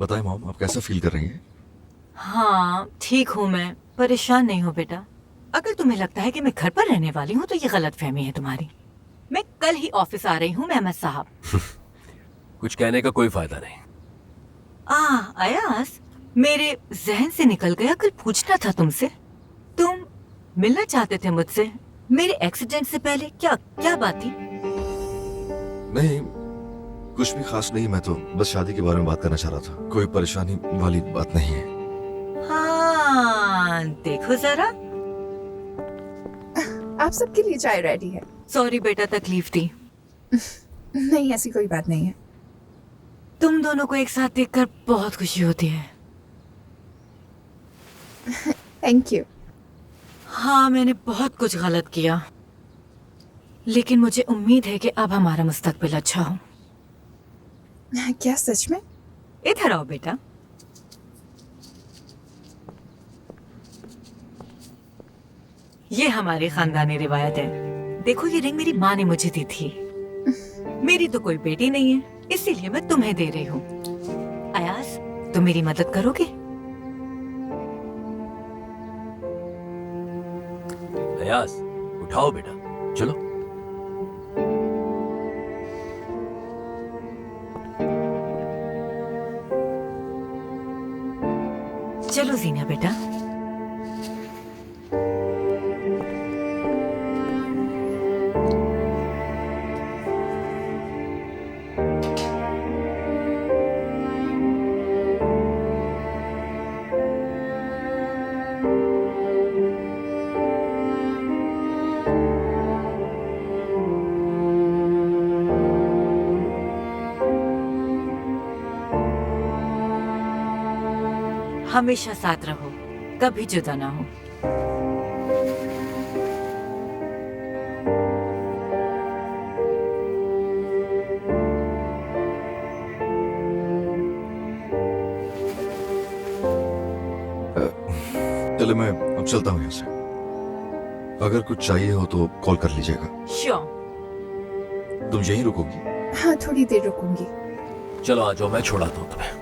बताएं मॉम, आप कैसा फील कर रही हैं? हाँ ठीक हूँ मैं, परेशान नहीं हूँ बेटा। अगर तुम्हें लगता है कि मैं घर पर रहने वाली हूँ तो ये गलत फहमी है तुम्हारी। मैं कल ही ऑफिस आ रही हूँ मेहमद साहब। कुछ कहने का कोई फायदा नहीं। अयास, मेरे जहन से निकल गया, कल पूछना था तुमसे। तुम मिलना चाहते थे मुझसे मेरे एक्सीडेंट से पहले, क्या क्या बात थी? नहीं, कुछ भी खास नहीं। मैं तो बस शादी के बारे में बात करना चाह रहा था। कोई परेशानी वाली बात नहीं है। हाँ देखो जरा। आप सबके लिए चाय रेडी है। सॉरी बेटा, तकलीफ दी। नहीं, ऐसी कोई बात नहीं है। तुम दोनों को एक साथ देखकर बहुत खुशी होती है। Thank you. हाँ मैंने बहुत कुछ गलत किया, लेकिन मुझे उम्मीद है कि अब हमारा मुस्तकबिल अच्छा हो। क्या सच में? इधर आओ बेटा। ये हमारी खानदानी रिवायत है। देखो ये रिंग मेरी माँ ने मुझे दी थी। मेरी तो कोई बेटी नहीं है, इसीलिए मैं तुम्हें दे रही हूँ। अयास, तुम मेरी मदद करोगे? अयास, उठाओ बेटा, चलो। चलो जीना बेटा। हमेशा साथ रहो, कभी जुदा ना हो। चले, मैं अब चलता हूँ यहाँ से। अगर कुछ चाहिए हो तो कॉल कर लीजिएगा। श्योर। तुम यहीं रुकोगी? हाँ, थोड़ी देर रुकूंगी। चलो आ जाओ, मैं छोड़ाता हूँ तुम्हें।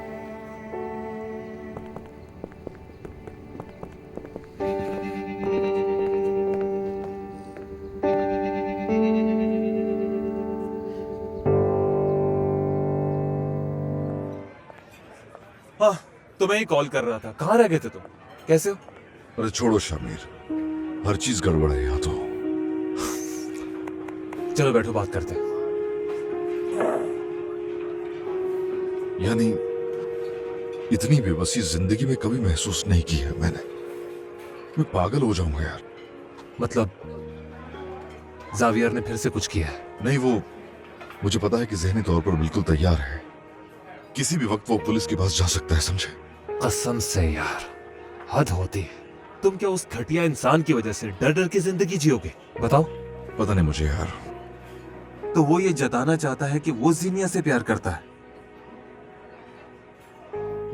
हाँ, तुम्हें ही कॉल कर रहा था। कहाँ रह गए थे तुम? कैसे हो? अरे छोड़ो शामिर, हर चीज गड़बड़ है यहाँ तो। चलो बैठो, बात करते हैं। यानी इतनी बेबसी जिंदगी में कभी महसूस नहीं की है मैंने। मैं पागल हो जाऊंगा यार। मतलब जावियर ने फिर से कुछ किया है? नहीं, वो मुझे पता है कि जहनी तौर पर बिल्कुल तैयार है। किसी भी वक्त वो पुलिस के पास जा सकता है, समझे? कसम से यार, हद होती है। तुम क्या उस घटिया इंसान की वजह से डर डर के जिंदगी जियोगे? बताओ। पता नहीं मुझे यार। तो वो ये जताना चाहता है कि वो जीनिया से प्यार करता है।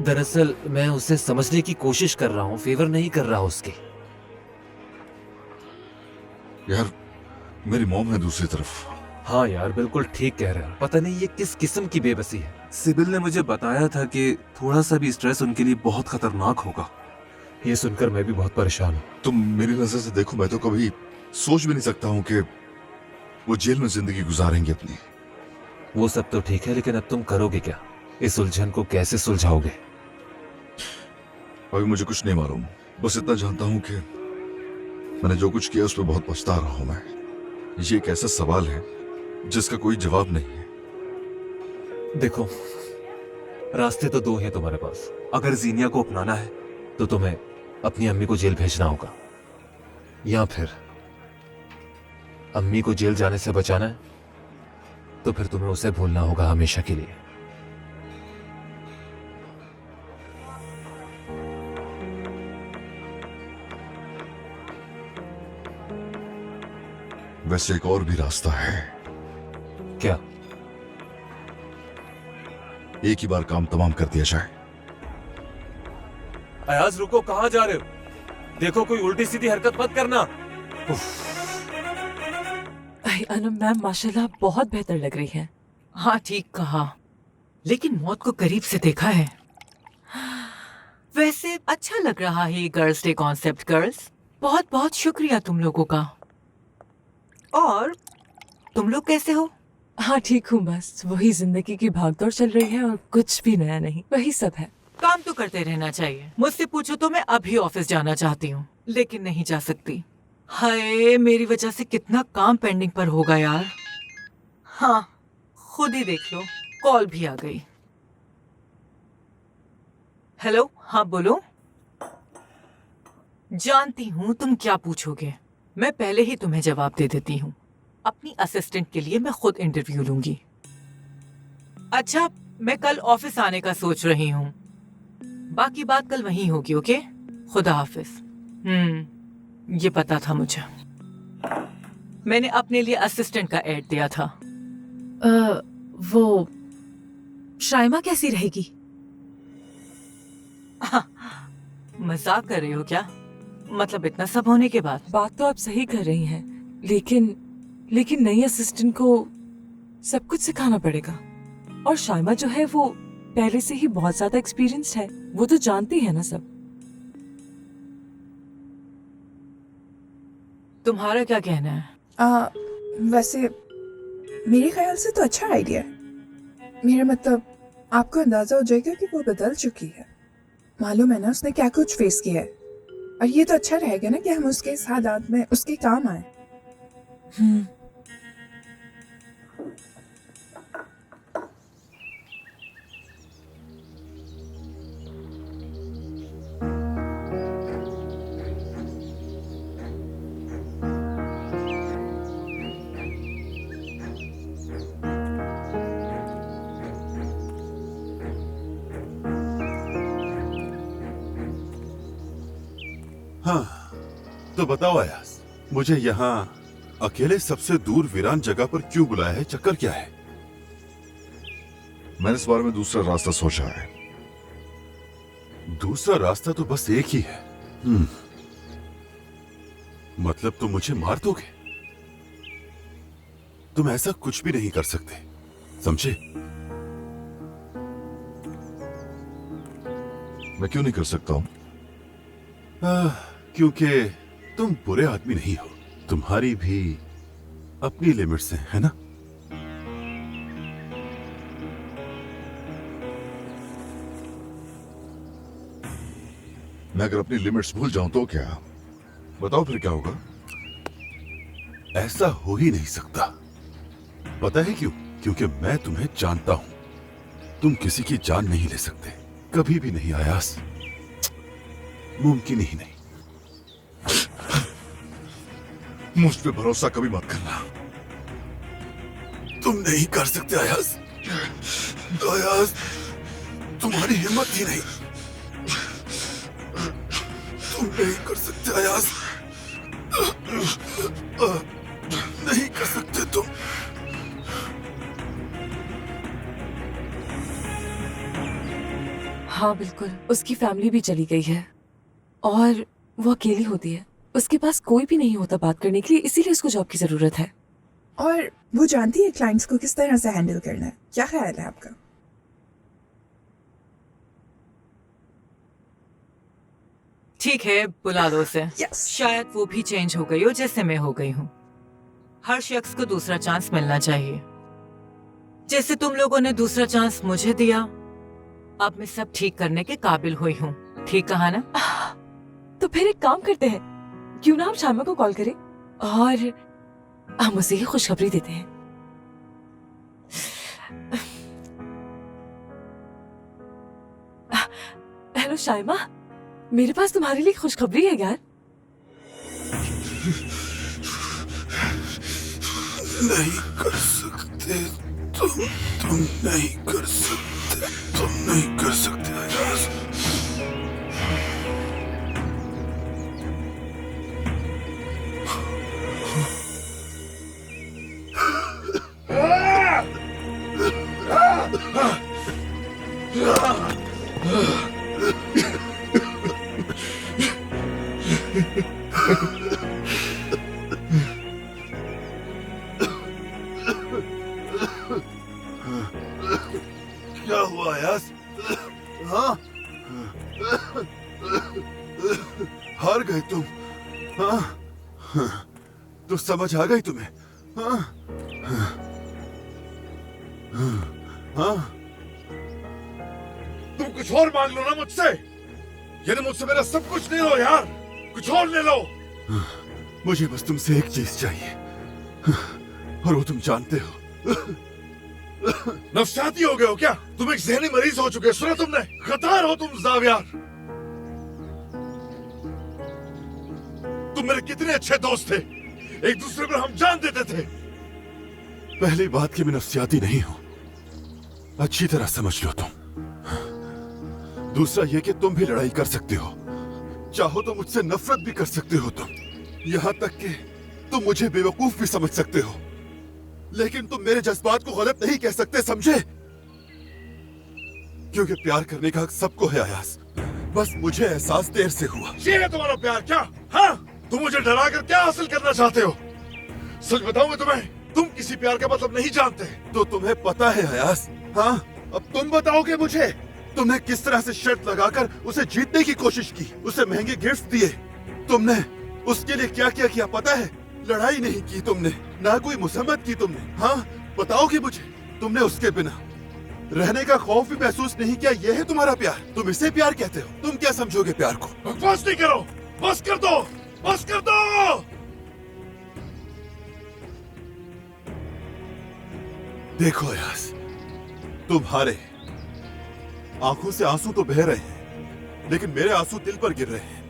दरअसल मैं उसे समझने की कोशिश कर रहा हूँ, फेवर नहीं कर रहा उसकी। यार मेरी मॉम है दूसरी तरफ। हाँ यार, बिल्कुल ठीक कह रहे हो। पता नहीं ये किस किस्म की बेबसी है। सिबिल ने मुझे बताया था कि थोड़ा सा भी स्ट्रेस उनके लिए बहुत खतरनाक होगा। ये सुनकर मैं भी बहुत परेशान हूँ। तुम मेरी नजर से देखो, मैं तो कभी सोच भी नहीं सकता हूँ कि वो जेल में जिंदगी गुजारेंगे अपनी। वो सब तो ठीक है, लेकिन अब तुम करोगे क्या? इस उलझन को कैसे सुलझाओगे? अभी मुझे कुछ नहीं मालूम। बस इतना जानता हूँ कि मैंने जो कुछ किया उस पर बहुत पछता रहा हूं मैं। ये एक ऐसा सवाल है जिसका कोई जवाब नहीं है। देखो, रास्ते तो दो हैं तुम्हारे पास। अगर जीनिया को अपनाना है तो तुम्हें अपनी अम्मी को जेल भेजना होगा, या फिर अम्मी को जेल जाने से बचाना है तो फिर तुम्हें उसे भूलना होगा हमेशा के लिए। वैसे एक और भी रास्ता है। क्या? एक ही बार काम तमाम कर दिया जाए। अयाज रुको, कहां जा रहे हो? देखो कोई उल्टी सीधी हरकत मत करना। अनम मैम माशाल्लाह बहुत बेहतर लग रही है। हाँ ठीक कहा, लेकिन मौत को करीब से देखा है। वैसे अच्छा लग रहा है ये गर्ल्स डे कॉन्सेप्ट गर्ल्स। बहुत बहुत शुक्रिया तुम लोगों का। और तुम लोग कैसे हो? हाँ ठीक हूँ, बस वही जिंदगी की भागदौड़ चल रही है और कुछ भी नया नहीं, वही सब है। काम तो करते रहना चाहिए। मुझसे पूछो तो मैं अभी ऑफिस जाना चाहती हूँ, लेकिन नहीं जा सकती। हाय, मेरी वजह से कितना काम पेंडिंग पर होगा यार। हाँ, खुद ही देख लो, कॉल भी आ गई। हेलो, हाँ बोलो। जानती हूँ तुम क्या पूछोगे, मैं पहले ही तुम्हें जवाब दे देती हूँ। अपनी असिस्टेंट के लिए मैं खुद इंटरव्यू लूंगी। अच्छा, मैं कल ऑफिस आने का सोच रही हूँ। बाकी बात कल वहीं होगी, ओके? खुदा हाफिज। ये पता था मुझे। मैंने अपने लिए असिस्टेंट का ऐड दिया था। वो शाइमा कैसी रहेगी? मजाक कर रही हो क्या? मतलब इतना सब होने के बाद? बात तो आप सही कर रही हैं, लेकिन नई असिस्टेंट को सब कुछ सिखाना पड़ेगा। और शाइमा जो है वो पहले से ही बहुत ज्यादा एक्सपीरियंस्ड है, वो तो जानती है ना सब। तुम्हारा क्या कहना है? वैसे मेरे ख्याल से तो अच्छा आइडिया है। मेरा मतलब आपको अंदाजा हो जाएगा कि वो बदल चुकी है। मालूम है ना उसने क्या कुछ फेस किया है। और ये तो अच्छा रहेगा ना कि हम उसके इस हालात में उसके काम आए। हाँ, तो बताओ अयास, मुझे यहाँ अकेले सबसे दूर वीरान जगह पर क्यों बुलाया है? चक्कर क्या है? मैंने इस बारे में दूसरा रास्ता सोचा है। दूसरा रास्ता तो बस एक ही है। मतलब तुम मुझे मार दोगे? तुम ऐसा कुछ भी नहीं कर सकते, समझे? मैं क्यों नहीं कर सकता हूं? क्योंकि तुम बुरे आदमी नहीं हो। तुम्हारी भी अपनी लिमिट्स हैं, है ना? मैं अगर अपनी लिमिट्स भूल जाऊं तो क्या? बताओ फिर क्या होगा? ऐसा हो ही नहीं सकता। पता है क्यों? क्योंकि मैं तुम्हें जानता हूं। तुम किसी की जान नहीं ले सकते, कभी भी नहीं अयास, मुमकिन ही नहीं। मुझ पे भरोसा कभी मत करना। तुम नहीं कर सकते अयास। अयास, तुम्हारी हिम्मत ही नहीं। तुम नहीं कर सकते अयास। नहीं कर सकते तुम। हाँ बिल्कुल, उसकी फैमिली भी चली गई है और वो अकेली होती है। उसके पास कोई भी नहीं होता बात करने के लिए, इसीलिए उसको जॉब की जरूरत है। और वो जानती है क्लाइंट्स को किस तरह से हैंडल करना है। क्या ख्याल है आपका? ठीक है, बुला लो उसे। Yes. शायद वो भी चेंज हो गई हो जैसे मैं हो गई हूँ। हर शख्स को दूसरा चांस मिलना चाहिए। जैसे तुम लोगों ने दूसरा चांस मुझे दिया, अब मैं सब ठीक करने के काबिल हुई हूँ। ठीक कहा ना? तो फिर एक काम करते हैं, क्यों ना हम शाइमा को कॉल करें और हम उसे ही खुशखबरी देते हैं। हेलो शाइमा, मेरे पास तुम्हारे लिए खुशखबरी है यार। नहीं कर सकते तुम नहीं कर सकते, तुम नहीं कर सकते अयास। क्या हुआ अयास? हाँ? हार गए तुम। हाँ, तो समझ आ गई तुम्हें? हाँ, हाँ, तुम कुछ और मांग लो ना मुझसे। यानी मुझसे मेरा सब कुछ ले लो यार, कुछ और ले लो। मुझे बस तुमसे एक चीज चाहिए, और वो तुम जानते हो। नफसियाती हो गए हो क्या? तुम एक जहनी मरीज हो चुके, सुना तुमने? खतार हो तुम जावियार। तुम मेरे कितने अच्छे दोस्त थे, एक दूसरे पर हम जान देते थे। पहली बात कि मैं नफसियाती नहीं हूं, अच्छी तरह समझ लो तुम। दूसरा यह कि तुम भी लड़ाई कर सकते हो, चाहो तो मुझसे नफरत भी कर सकते हो तुम, यहां तक कि तुम मुझे बेवकूफ भी समझ सकते हो, लेकिन तुम मेरे जज्बात को गलत नहीं कह सकते, समझे? क्योंकि प्यार करने का हक सबको है अयाज, बस मुझे एहसास देर से हुआ। ये है तुम्हारा प्यार क्या? हाँ, तुम मुझे डरा कर क्या हासिल करना चाहते हो? सच बताऊंगा तुम्हें, तुम किसी प्यार का मतलब नहीं जानते। तो तुम्हें पता है अयाज? हाँ, अब तुम बताओगे मुझे, तुमने किस तरह से शर्त लगाकर उसे जीतने की कोशिश की, उसे महंगे गिफ्ट दिए, तुमने उसके लिए क्या क्या किया पता है? लड़ाई नहीं की तुमने, ना कोई मुसम्मत की तुमने। हाँ, बताओगे मुझे, तुमने उसके बिना रहने का खौफ भी महसूस नहीं किया? यह है तुम्हारा प्यार? तुम इसे प्यार कहते हो? तुम क्या समझोगे प्यार को? बकवास नहीं करो, बस कर दो, बस कर दो। देखो अयाज, तुम हारे, आंखों से आंसू तो बह रहे हैं, लेकिन मेरे आंसू दिल पर गिर रहे हैं।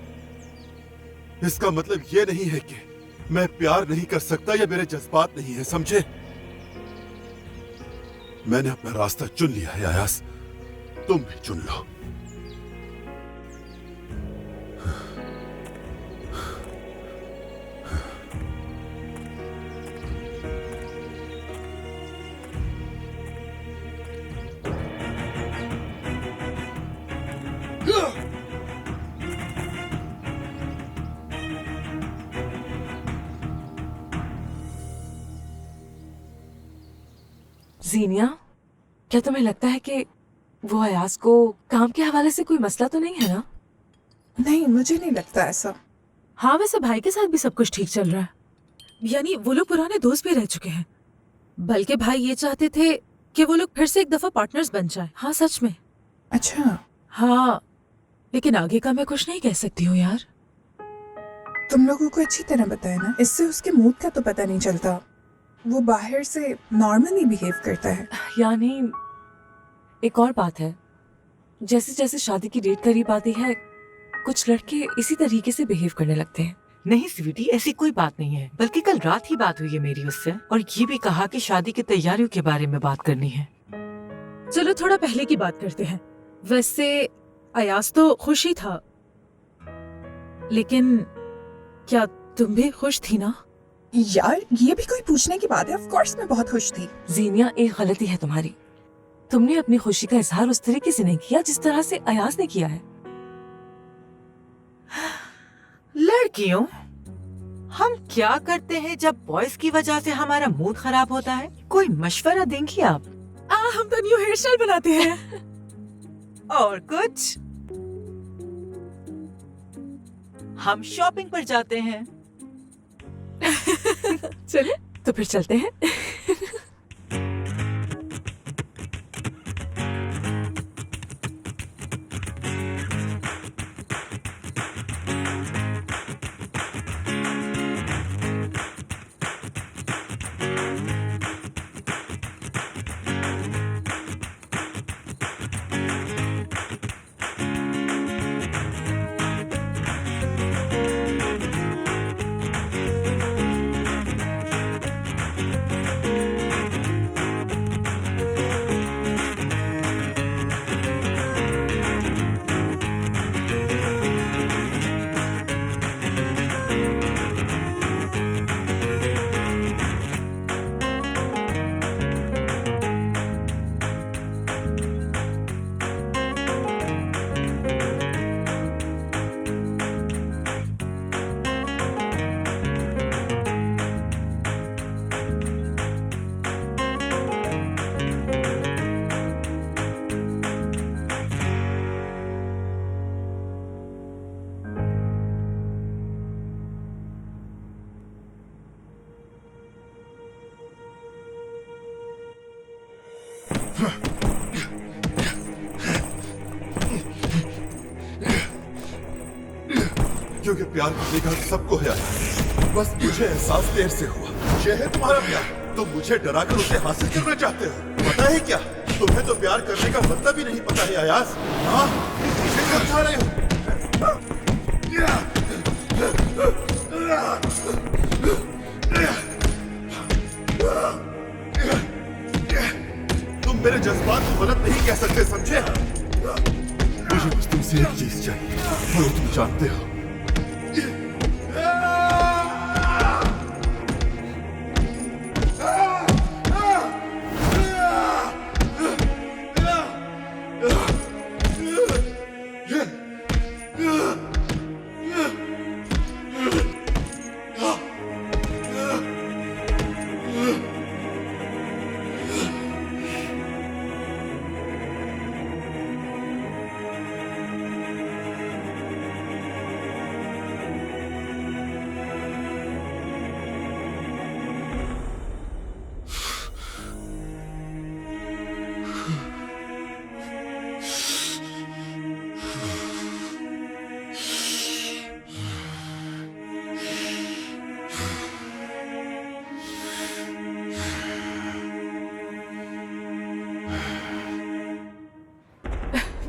इसका मतलब यह नहीं है कि मैं प्यार नहीं कर सकता या मेरे जज्बात नहीं है, समझे? मैंने अपना रास्ता चुन लिया है अयाज, तुम भी चुन लो। जीनिया, क्या तुम्हें लगता है कि वो अयाज को काम के हवाले से कोई मसला तो नहीं है ना? नहीं, मुझे नहीं लगता ऐसा। हाँ, वैसे भाई के साथ भी सब कुछ ठीक चल रहा है, यानी वो लोग पुराने दोस्त भी रह चुके हैं। बल्कि भाई ये चाहते थे कि वो लोग फिर से एक दफा पार्टनर्स बन जाए। हाँ, सच में। अच्छा, हाँ, लेकिन आगे का मैं कुछ नहीं कह सकती हूँ यार। तुम लोगों को अच्छी तरह बताया ना, इससे उसके मूड का तो पता नहीं चलता। वो बाहर से नॉर्मली बिहेव करता है। यानी एक और बात है, जैसे जैसे शादी की डेट करीब आती है, कुछ लड़के इसी तरीके से बिहेव करने लगते हैं। नहीं स्वीटी, ऐसी कोई बात नहीं है, बल्कि कल रात ही बात हुई है मेरी उससे, और ये भी कहा कि शादी की तैयारियों के बारे में बात करनी है। चलो थोड़ा पहले की बात करते हैं। वैसे अयाज तो खुश ही था, लेकिन क्या तुम भी खुश थी ना? यार, ये भी कोई पूछने की बात है? ऑफ कोर्स मैं बहुत खुश थी। जीनिया, एक गलती है तुम्हारी, तुमने अपनी खुशी का इजहार उस तरीके से नहीं किया जिस तरह से अयाज ने किया है। लड़कियों, हम क्या करते हैं जब बॉयज की वजह से हमारा मूड खराब होता है? कोई मशवरा देंगी आप? हम तो न्यू हेयर स्टाइल बनाते हैं। और कुछ? हम शॉपिंग पर जाते हैं। चले तो फिर चलते हैं। क्योंकि प्यार करने का सबको है आयास। बस मुझे एहसास देर से हुआ। ये है तुम्हारा प्यार। तुम मुझे डराकर उसे हासिल करना चाहते हो। पता है क्या, तुम्हें तो प्यार करने का मतलब ही नहीं पता है आयास। हाँ, मुझे समझा रहे हो। तुम मेरे जज्बात को गलत नहीं कह सकते, समझे? मुझे बस तुमसे एक चीज चाहिए और वो तुम जानते हो।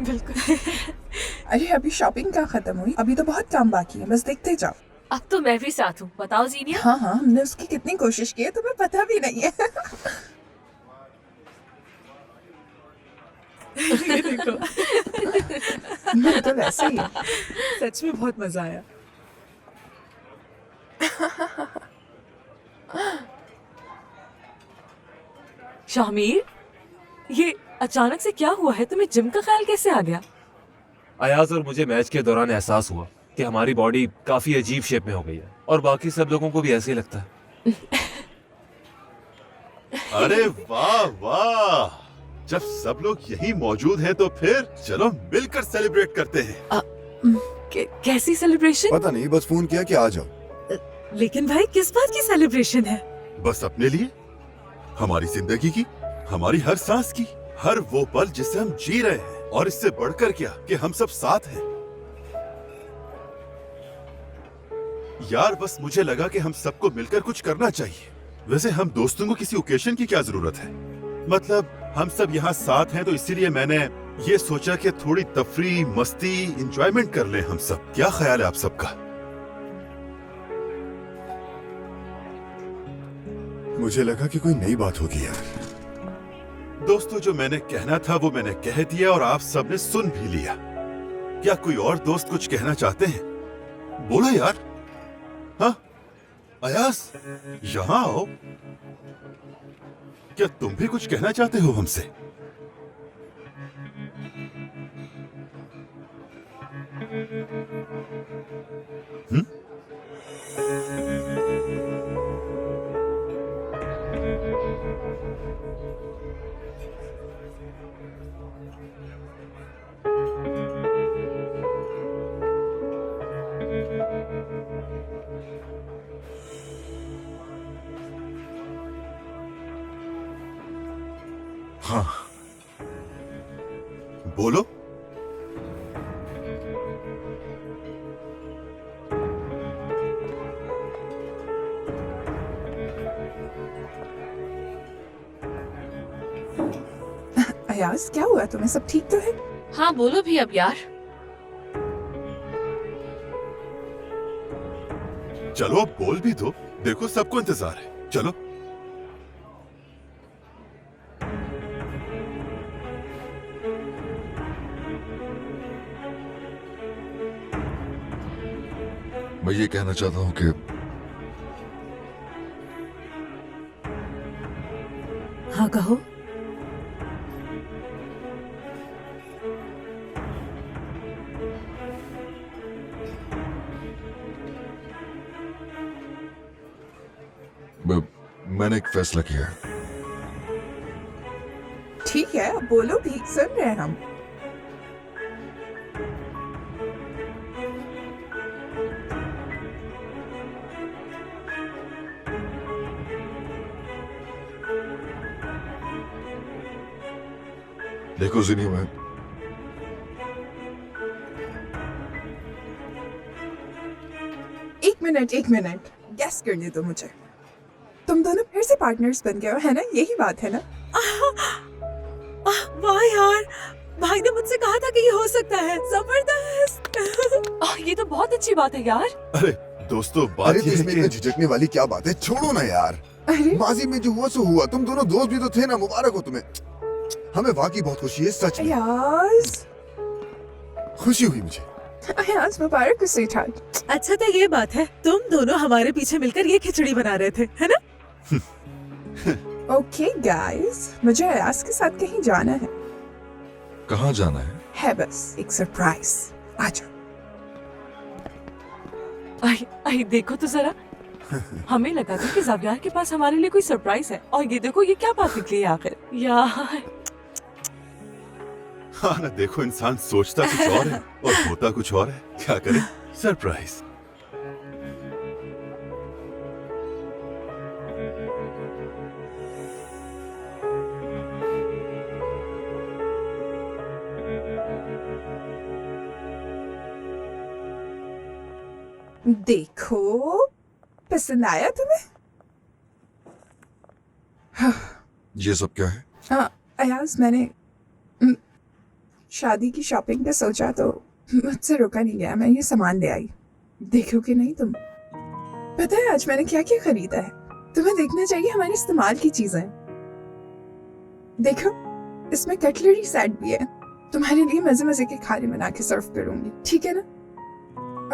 बिल्कुल। अरे अभी शॉपिंग का खत्म हुई, अभी तो बहुत काम बाकी है, बस देखते जाओ। अब तो मैं भी साथ हूँ, बताओ जीनिया। हाँ हाँ, हमने उसकी कितनी कोशिश की है तुम्हें पता भी नहीं है। ये देखो। मैं तो वैसे ही है। सच में बहुत मजा आया। शामिर, ये अचानक से क्या हुआ है? तुम्हें जिम का ख्याल कैसे आ गया? अयाज और मुझे मैच के दौरान एहसास हुआ कि हमारी बॉडी काफी अजीब शेप में हो गई है और बाकी सब लोगों को भी ऐसे ही लगता है। अरे वाह वाह, जब सब लोग यहीं मौजूद हैं तो फिर चलो मिलकर सेलिब्रेट करते हैं। कैसी सेलिब्रेशन? पता नहीं, बस फोन किया कि आ जाओ। लेकिन भाई किस बात की सेलिब्रेशन है? बस अपने लिए, हमारी जिंदगी की, हमारी हर सांस की, हर वो पल जिसे हम जी रहे हैं। और इससे बढ़कर क्या कि हम सब साथ हैं। यार बस मुझे लगा कि हम सबको मिलकर कुछ करना चाहिए। वैसे हम दोस्तों को किसी ओकेशन की क्या जरूरत है? मतलब हम सब यहाँ साथ हैं तो इसीलिए मैंने ये सोचा कि थोड़ी तफरी, मस्ती, एंजॉयमेंट कर लें हम सब। क्या ख्याल है आप सबका? मुझे लगा कि कोई नई बात होगी यार। दोस्तों, जो मैंने कहना था वो मैंने कह दिया और आप सबने सुन भी लिया। क्या कोई और दोस्त कुछ कहना चाहते हैं? बोलो यार। हाँ अयास, यहाँ आओ। क्या तुम भी कुछ कहना चाहते हो हमसे? हाँ, बोलो। अयाज क्या हुआ तुम्हें, सब ठीक तो है? हाँ बोलो भी अब यार। चलो अब बोल भी दो, देखो सबको इंतजार है। चलो। मैं ये कहना चाहता हूँ कि हाँ कहो। मैंने एक फैसला किया है। ठीक है, अब बोलो भी, सुन रहे हैं हम। देखो जिनी, मैं एक मिनट गैस करने दो मुझे। तुम दोनों फिर से पार्टनर्स बन गए हो, है ना? यही बात है ना? वाह यार, भाई ने मुझसे कहा था कि ये हो सकता है। जबरदस्त। ये तो बहुत अच्छी बात है यार। अरे दोस्तों, बात अरे ये इसमें है इतना कि झिझकने वाली क्या बात है? छोड़ो ना यार। अरे माजी में जो हुआ सो हुआ। तुम दोनों दोस्त भी तो थे ना, मुबारक हो तुम्हें। हमें वाकई बहुत खुशी है, सच में अयाज, खुशी हुई मुझे। अयाज मुबारक हो स्वीटहार्ट। अच्छा तो ये बात है, तुम दोनों हमारे पीछे मिलकर ये खिचड़ी बना रहे थे, है ना? ओके गाइस, मुझे अयाज के साथ कहीं जाना है। कहाँ जाना है? है बस एक सरप्राइज। आ जाओ। आई देखो तो जरा। हमें लगा था कि ज़ावियार के पास हमारे लिए कोई सरप्राइज है, और ये देखो ये क्या बात निकली है आखिर। यार हाँ ना, देखो इंसान सोचता कुछ और है और होता कुछ और है। क्या करे? सरप्राइज। देखो, पसंद आया तुम्हें? ये सब क्या है? हाँ अयाज, मैंने शादी की शॉपिंग पे सोचा तो मुझसे रुका नहीं गया। मैं ये सामान ले आई, देखोगे नहीं तुम? पता है आज मैंने क्या क्या खरीदा है? तुम्हें देखना चाहिए हमारे इस्तेमाल की चीजें। देखो, इसमें कटलरी सेट भी है। तुम्हारे लिए मजे मजे के खाने बना के सर्व करूंगी, ठीक है ना?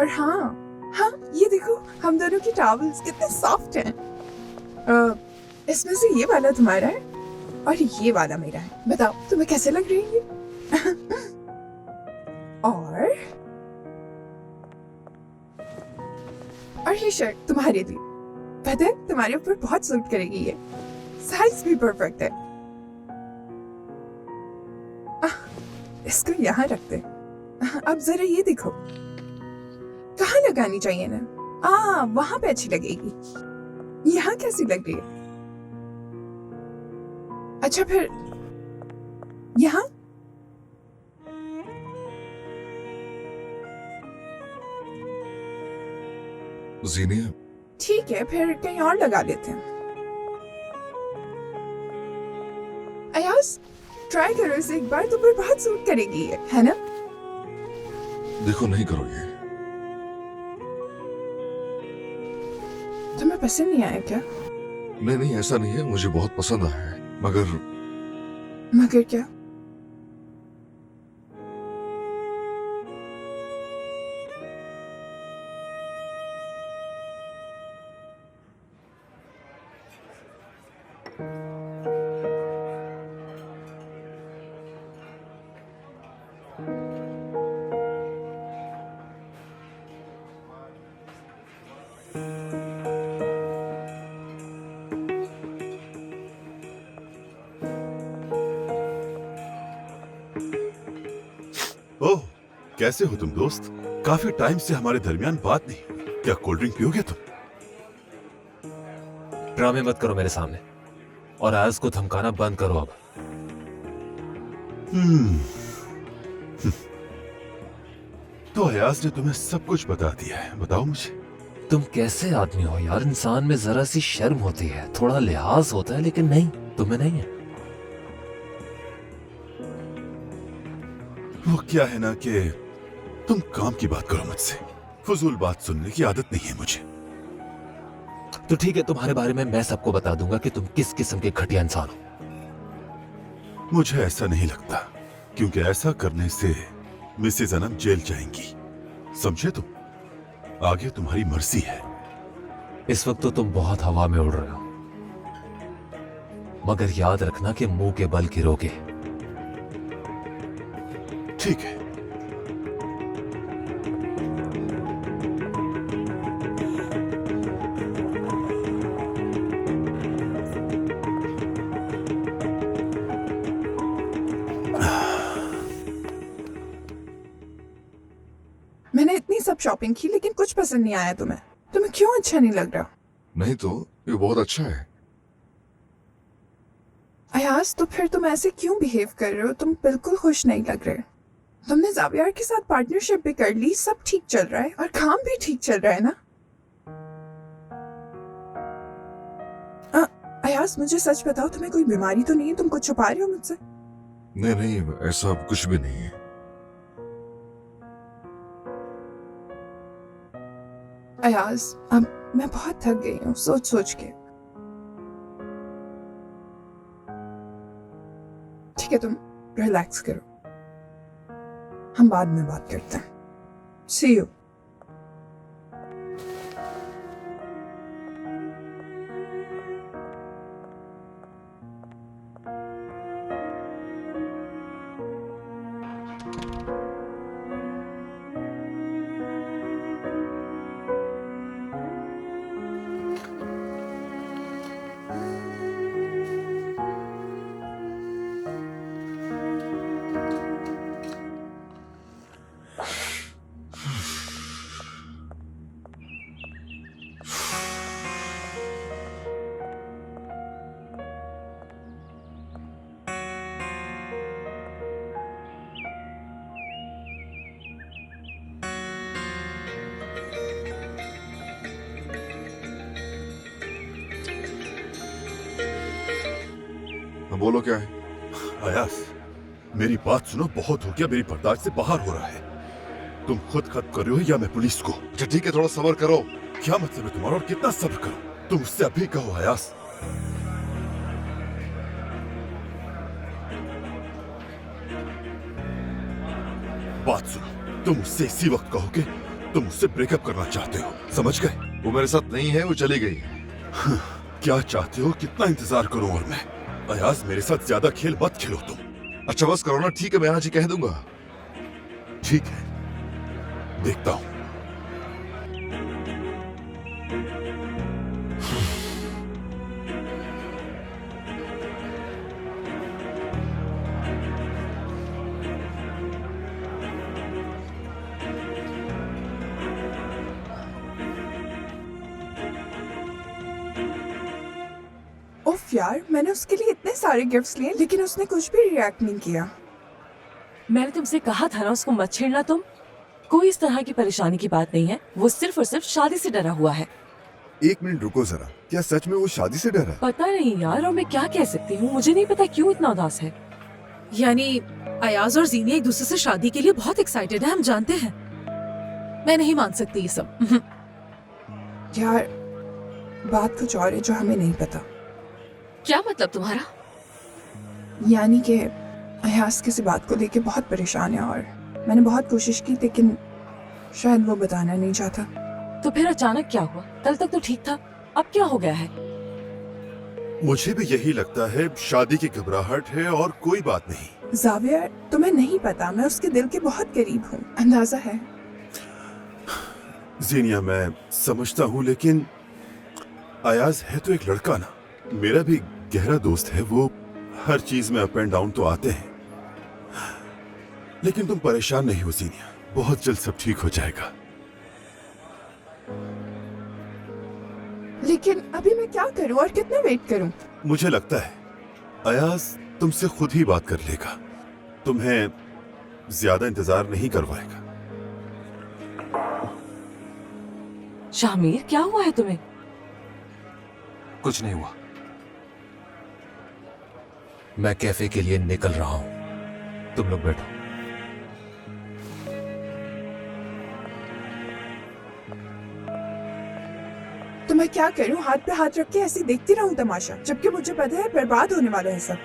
और हाँ, ये देखो, हम दोनों की टॉवल्स कितने सॉफ्ट हैं। इसमें से ये वाला तुम्हारा है और ये वाला मेरा है। बताओ तुम्हें कैसे लग रही है? और ये शर्ट तुम्हारे लिए। पता है तुम्हारे ऊपर बहुत सूट करेगी ये। साइज भी परफेक्ट है। इसको यहाँ रखते। अब जरा ये देखो, कहाँ लगानी चाहिए ना? वहां पे अच्छी लगेगी। यहाँ कैसी लग रही है? अच्छा फिर यहाँ? जीनिया, ठीक है, फिर कहीं और लगा लेते हैं। अयाज, ट्राई करो इसे एक बार, तो फिर बहुत सूट करेगी ये, है ना? देखो नहीं करो ये। तुम्हें पसंद नहीं आया क्या? नहीं, ऐसा नहीं है, मुझे बहुत पसंद आया है, मगर क्या? ओह, कैसे हो तुम दोस्त? काफी टाइम से हमारे दरमियान बात नहीं हुई। क्या कोल्ड ड्रिंक पियोगे तुम? ड्रामे मत करो मेरे सामने, और आज को धमकाना बंद करो अब। तो अयाज ने तुम्हें सब कुछ बता दिया है, बताओ मुझे। तुम कैसे आदमी हो यार? इंसान में जरा सी शर्म होती है, थोड़ा लिहाज होता है, लेकिन नहीं, तुम्हें नहीं है। वो क्या है ना कि तुम काम की बात करो मुझसे। फजूल बात सुनने की आदत नहीं है मुझे। तो ठीक है, तुम्हारे बारे में मैं सबको बता दूंगा कि तुम किस किस्म के घटिया इंसान हो। मुझे ऐसा नहीं लगता, क्योंकि ऐसा करने से मिसेज अनम जेल जाएंगी, समझे तुम? आगे तुम्हारी मर्जी है। इस वक्त तो तुम बहुत हवा में उड़ रहे हो, मगर याद रखना कि मुंह के बल गिरोगे। ठीक है। मैंने इतनी सब शॉपिंग की, लेकिन कुछ पसंद नहीं आया तुम्हें। तुम्हें क्यों अच्छा नहीं लग रहा? नहीं तो ये बहुत अच्छा है। अयाज, तो फिर तुम ऐसे क्यों बिहेव कर रहे हो? तुम बिल्कुल खुश नहीं लग रहे। तुमने जावियर के साथ पार्टनरशिप भी कर ली, सब ठीक चल रहा है और काम भी ठीक चल रहा है ना? अयाज, मुझे सच बताओ, तुम्हें कोई बीमारी तो नहीं है? तुम कुछ छुपा रहे हो मुझसे? नहीं नहीं, ऐसा कुछ भी नहीं है। अयाज, अब मैं बहुत थक गई हूँ सोच सोच के। ठीक है, तुम रिलैक्स करो, हम बाद में बात करते हैं। See you. बोलो क्या है? अयास, मेरी बात सुनो, बहुत हो गया, मेरी बर्दाश्त से बाहर हो रहा है। तुम खुद खत्म कर रहे हो या मैं पुलिस को? अच्छा ठीक है, थोड़ा सब्र करो। क्या मतलब है तुम्हारा और कितना सब्र करो? तुम उससे अभी कहो अयास। बात सुनो, तुम उससे इसी वक्त कहो कि तुम उससे ब्रेकअप करना चाहते हो, समझ गए? वो मेरे साथ नहीं है, वो चली गई। क्या चाहते हो? कितना इंतजार करूं? और मैं अयाज, मेरे साथ ज्यादा खेल मत खेलो तुम। अच्छा बस करो ना, ठीक है, मैं आज ही कह दूंगा। ठीक है, देखता हूं। उफ यार, मैंने उसके लिए इतने सारे गिफ्ट्स लिए लेकिन उसने कुछ भी रिएक्ट नहीं किया। मैंने तुमसे कहा था ना उसको मत छेड़ना। तुम कोई इस तरह की परेशानी की बात नहीं है, वो सिर्फ और सिर्फ शादी से डरा हुआ है। एक मिनट रुको जरा, क्या सच में वो शादी से डरा है? पता नहीं यार, और मैं क्या कह सकती हूँ, मुझे नहीं पता क्यों इतना उदास है। यानी अयाज और जीनिया एक दूसरे से शादी के लिए बहुत एक्साइटेड है, हम जानते हैं। मैं नहीं मान सकती ये सब। यार, बात कुछ और है जो हमें नहीं पता। क्या मतलब तुम्हारा? यानी कि अयाज किसी बात को लेके बहुत परेशान है और मैंने बहुत कोशिश की लेकिन शायद वो बताना नहीं चाहता। तो फिर अचानक क्या हुआ? कल तक तो ठीक था, अब क्या हो गया है? मुझे भी यही लगता है, शादी की घबराहट है और कोई बात नहीं। जावियर, तुम्हें नहीं पता, मैं उसके दिल के बहुत करीब हूँ, अंदाजा है। जीनिया, मैं समझता हूँ लेकिन अयाज है तो एक लड़का ना, मेरा भी गहरा दोस्त है, वो हर चीज में अप एंड डाउन तो आते हैं। लेकिन तुम परेशान नहीं हो जीनिया, बहुत जल्द सब ठीक हो जाएगा। लेकिन अभी मैं क्या करूं और कितना वेट करूं? मुझे लगता है अयाज तुमसे खुद ही बात कर लेगा, तुम्हें ज्यादा इंतजार नहीं करवाएगा। शामिर, क्या हुआ है तुम्हें? कुछ नहीं हुआ, मैं कैफे के लिए निकल रहा हूं, तुम लोग बैठो। तो मैं क्या करूं? हाथ पे हाथ रख के ऐसे देखती रहूं तमाशा, जबकि मुझे पता है बर्बाद होने वाला है सब।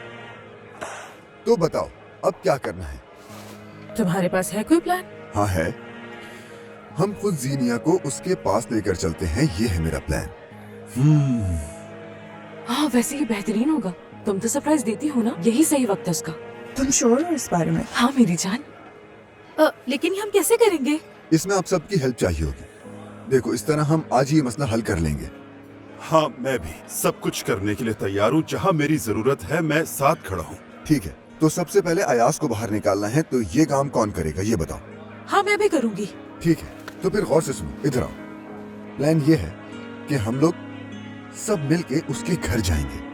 तो बताओ अब क्या करना है? तुम्हारे पास है कोई प्लान? हाँ है, हम खुद जीनिया को उसके पास लेकर चलते हैं, ये है मेरा प्लान। हाँ, वैसे ये बेहतरीन होगा। तुम तो सरप्राइज देती हो ना, यही सही वक्त है उसका। तुम श्योर हो इस बारे में? हाँ मेरी जान। लेकिन ये हम कैसे करेंगे? इसमें आप सबकी हेल्प चाहिए होगी। देखो, इस तरह हम आज ही ये मसला हल कर लेंगे। हाँ, मैं भी सब कुछ करने के लिए तैयार हूँ, जहाँ मेरी जरूरत है मैं साथ खड़ा हूँ। ठीक है, तो सबसे पहले अयाज को बाहर निकालना है, तो ये काम कौन करेगा ये बताओ। हाँ, मैं भी करूंगी। ठीक है, तो फिर गौर से सुनो, इधर आओ। प्लान ये है कि हम लोग सब मिलके उसके घर जाएंगे।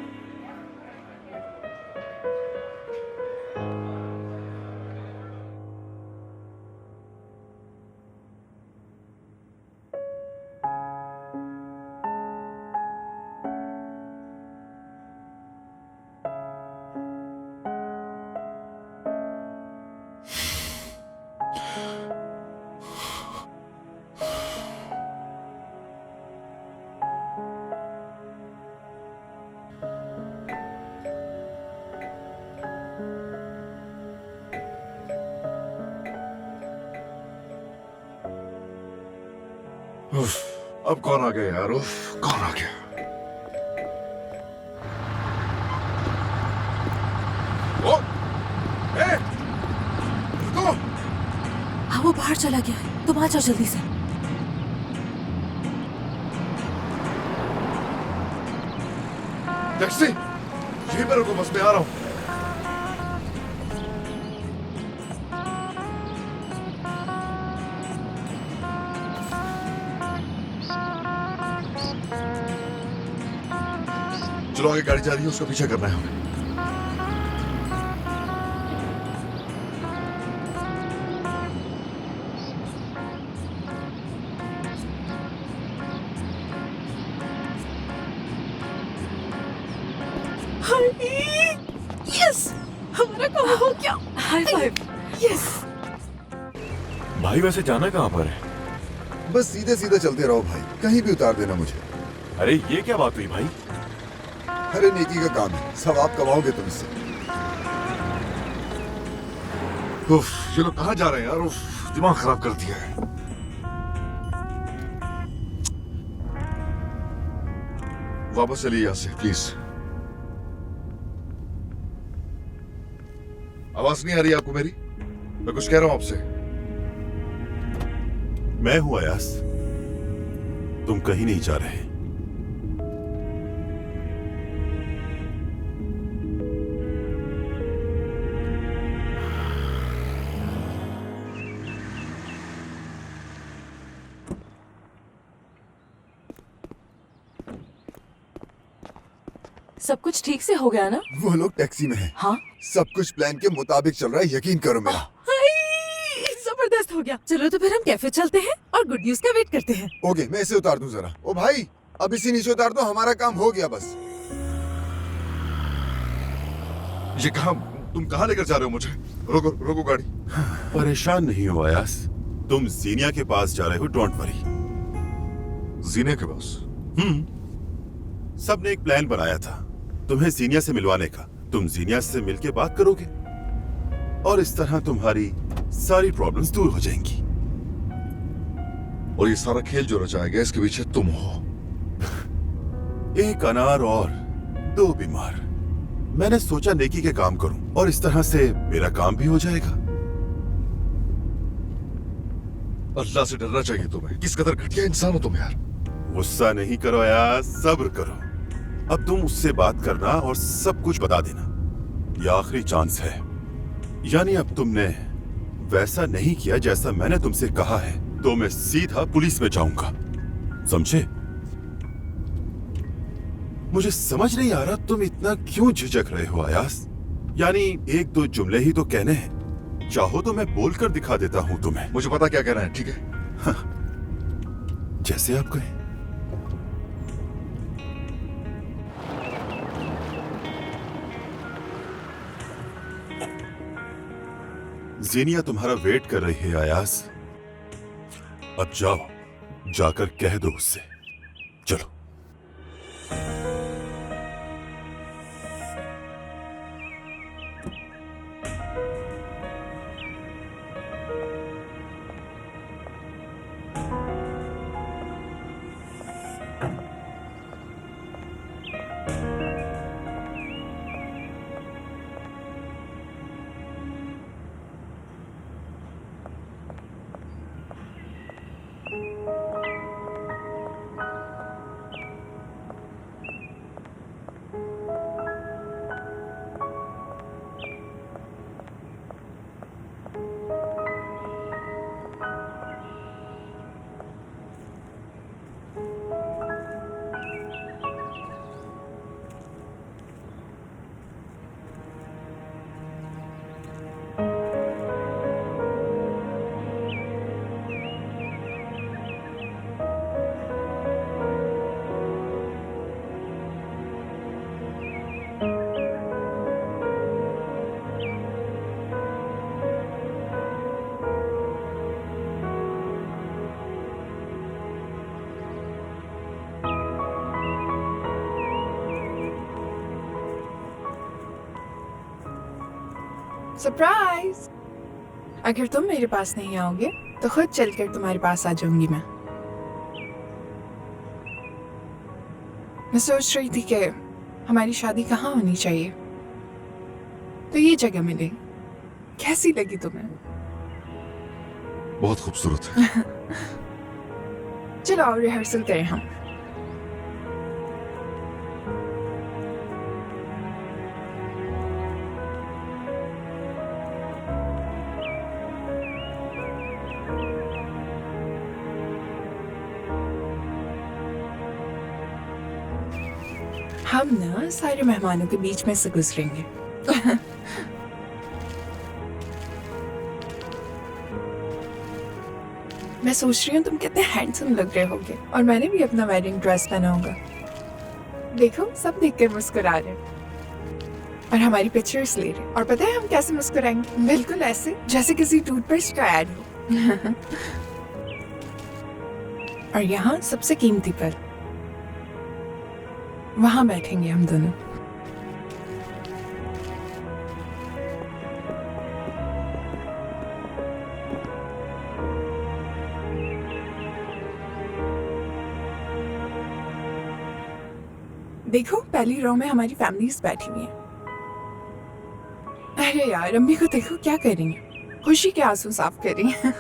उफ, अब कौन आ गया यार? उफ, कौन आ गया? ओ, ए, रुको! हाँ वो बाहर चला गया है, तुम आ जाओ जल्दी से। टैक्सी, यहीं पर रुको, बस मैं आ रहा हूँ। चलो आगे गाड़ी जा रही है, उसका पीछा करना है हमें। यस, हमारा काम हो गया। High five. यस। भाई वैसे जाना कहाँ पर है? बस सीधे सीधे चलते रहो भाई, कहीं भी उतार देना मुझे। अरे ये क्या बात हुई भाई? अरे नेकी का काम है, सब आप कमाओगे तुम इससे। उफ, ये लोग कहाँ जा रहे हैं यार? उफ, दिमाग खराब कर दिया है। वापस चलिए यहाँ से प्लीज। आवाज नहीं आ रही आपको मेरी? मैं कुछ कह रहा हूं आपसे। मैं हूं अयास, तुम कहीं नहीं जा रहे। सब कुछ ठीक से हो गया ना? वो लोग टैक्सी में हैं। हाँ? सब कुछ प्लान के मुताबिक चल रहा है, यकीन करो मेरा। हाय, जबरदस्त हो गया। चलो तो फिर हम कैफे चलते हैं और गुड न्यूज का वेट करते हैं। ओके, मैं इसे उतार दूं जरा। ओ भाई, अब इसे नीचे उतार दो, हमारा काम हो गया बस। ये कहाँ, तुम कहाँ लेकर जा रहे हो मुझे? रोको रोको गाड़ी। परेशान नहीं हो अयास, तुम जीनिया के पास जा रहे हो, डोंट वरी। जीनिया के पास? सबने एक प्लान बनाया था तुम्हें जीनिया से मिलवाने का। तुम जीनिया से मिलके बात करोगे और इस तरह तुम्हारी सारी प्रॉब्लम्स दूर हो जाएंगी। और ये सारा खेल जो रचाया गया, इसके पीछे तुम हो। एक अनार और दो बीमार। मैंने सोचा नेकी के काम करूं और इस तरह से मेरा काम भी हो जाएगा। अल्लाह से डरना चाहिए तुम्हें। किस कदर घटिया इंसान हो तुम यार। गुस्सा नहीं करो यार, सब्र करो। अब तुम उससे बात करना और सब कुछ बता देना। यह आखिरी चांस है। यानी अब तुमने वैसा नहीं किया जैसा मैंने तुमसे कहा है तो मैं सीधा पुलिस में जाऊंगा, समझे? मुझे समझ नहीं आ रहा तुम इतना क्यों झिझक रहे हो अयास। यानी एक दो जुमले ही तो कहने हैं, चाहो तो मैं बोलकर दिखा देता हूं तुम्हें। मुझे पता क्या कहना है, ठीक है? हाँ, जैसे आप कहें। जीनिया तुम्हारा वेट कर रही है अयास। अब जाओ, जाकर कह दो उससे। चलो। सरप्राइज! अगर तुम मेरे पास नहीं आओगे तो खुद चलकर तुम्हारे पास आ जाऊंगी मैं। मैं सोच रही थी कि हमारी शादी कहाँ होनी चाहिए, तो ये जगह मिली। कैसी लगी तुम्हें? बहुत खूबसूरत है। चलो और रिहर्सल करें हम। हम ना सारे मेहमानों के बीच में से गुजरेंगे। मैं सोच रही हूँ तुम कितने हैंडसम लग रहे होगे, और मैंने भी अपना वेडिंग ड्रेस पहना होगा। देखो सब देख कर मुस्कुरा रहे हैं और हमारी पिक्चर्स ले रहे हैं। और पता है हम कैसे मुस्कुराएंगे? बिल्कुल ऐसे जैसे किसी टूथपेस्ट का ऐड हो। और यहाँ सबसे कीमती पल, वहां बैठेंगे हम दोनों। देखो पहली रो में हमारी फैमिलीज बैठी हुई हैं। अरे यार अम्मी को देखो क्या कर रही हैं, खुशी के आंसू साफ कर रही हैं।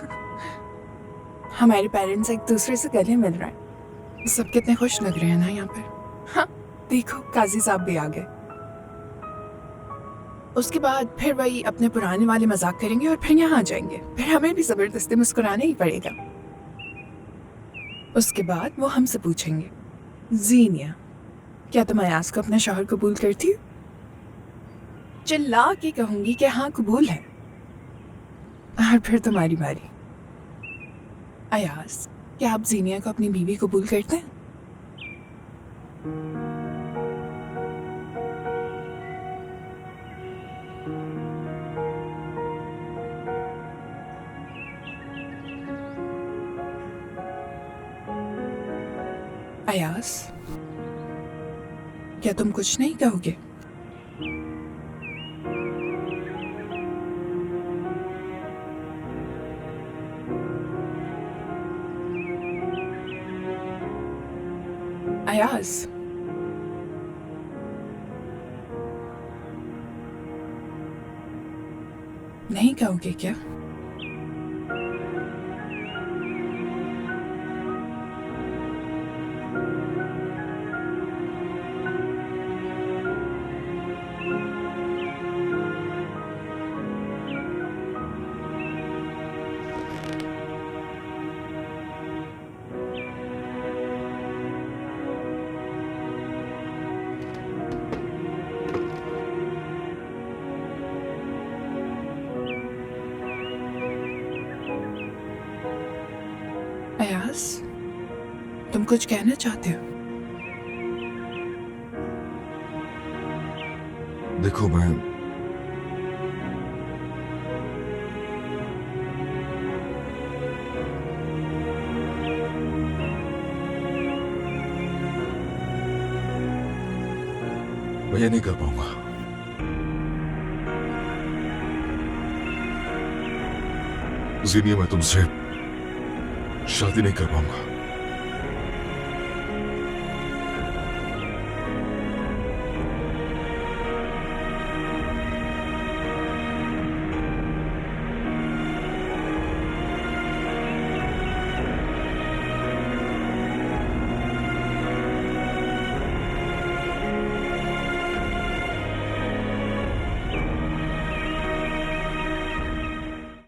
हमारे पेरेंट्स एक दूसरे से गले मिल रहे हैं। सब कितने खुश लग रहे हैं ना यहाँ पर। हाँ देखो काजी साहब भी आ गए। उसके बाद फिर वही अपने पुराने वाले मजाक करेंगे और फिर यहाँ आ जाएंगे। फिर हमें भी जबरदस्ती मुस्कुराना ही पड़ेगा। उसके बाद वो हमसे पूछेंगे, जीनिया क्या तुम अयाज को अपना शौहर कबूल करती हो? चिल्ला के कहूंगी कि हाँ कबूल है। और फिर तुम्हारी बारी। अयाज क्या आप जीनिया को अपनी बीवी कबूल करते हैं? अयाज क्या तुम कुछ नहीं कहोगे? अयाज नहीं कहोगे क्या? अयाज तुम कुछ कहना चाहते हो? देखो मैं ये नहीं कर पाऊंगा। जीनिया मैं तुमसे शादी नहीं कर पाऊंगा।